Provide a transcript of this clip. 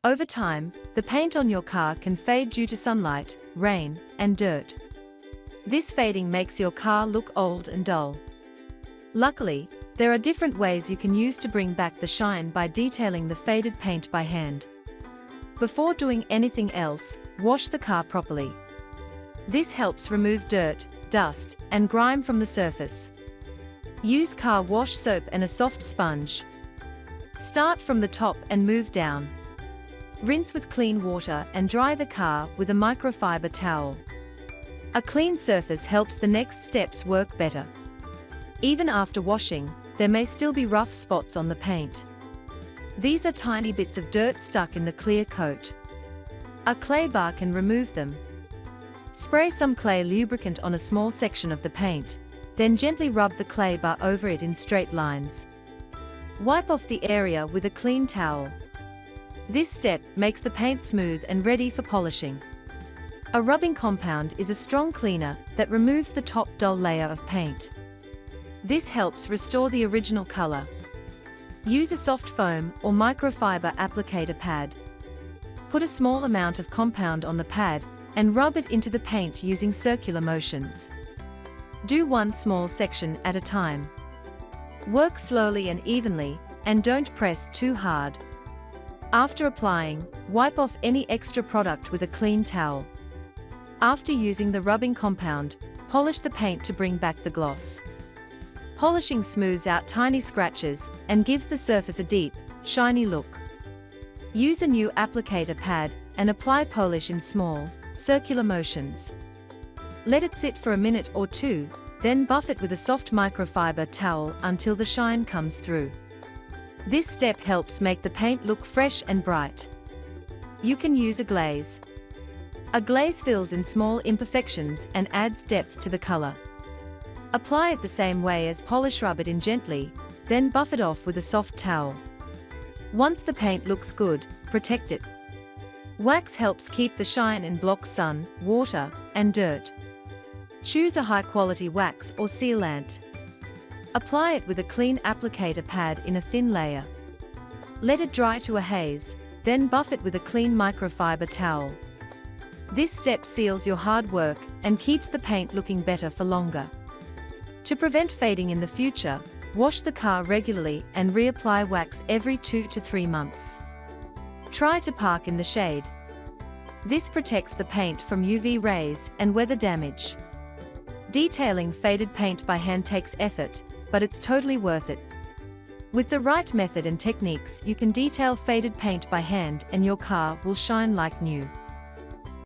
Over time, the paint on your car can fade due to sunlight, rain, and dirt. This fading makes your car look old and dull. Luckily, there are different ways you can use to bring back the shine by detailing the faded paint by hand. Before doing anything else, wash the car properly. This helps remove dirt, dust, and grime from the surface. Use car wash soap and a soft sponge. Start from the top and move down. Rinse with clean water and dry the car with a microfiber towel. A clean surface helps the next steps work better. Even after washing, there may still be rough spots on the paint. These are tiny bits of dirt stuck in the clear coat. A clay bar can remove them. Spray some clay lubricant on a small section of the paint, then gently rub the clay bar over it in straight lines. Wipe off the area with a clean towel. This step makes the paint smooth and ready for polishing. A rubbing compound is a strong cleaner that removes the top dull layer of paint. This helps restore the original color. Use a soft foam or microfiber applicator pad. Put a small amount of compound on the pad and rub it into the paint using circular motions. Do one small section at a time. Work slowly and evenly, and don't press too hard. After applying, wipe off any extra product with a clean towel. After using the rubbing compound, polish the paint to bring back the gloss. Polishing smooths out tiny scratches and gives the surface a deep, shiny look. Use a new applicator pad and apply polish in small, circular motions. Let it sit for a minute or two, then buff it with a soft microfiber towel until the shine comes through. This step helps make the paint look fresh and bright. You can use a glaze. A glaze fills in small imperfections and adds depth to the color. Apply it the same way as polish. Rub it in gently, then buff it off with a soft towel. Once the paint looks good, protect it. Wax helps keep the shine and blocks sun, water, and dirt. Choose a high-quality wax or sealant. Apply it with a clean applicator pad in a thin layer. Let it dry to a haze, then buff it with a clean microfiber towel. This step seals your hard work and keeps the paint looking better for longer. To prevent fading in the future, wash the car regularly and reapply wax every 2 to 3 months. Try to park in the shade. This protects the paint from UV rays and weather damage. Detailing faded paint by hand takes effort, but it's totally worth it. With the right method and techniques, you can detail faded paint by hand and your car will shine like new.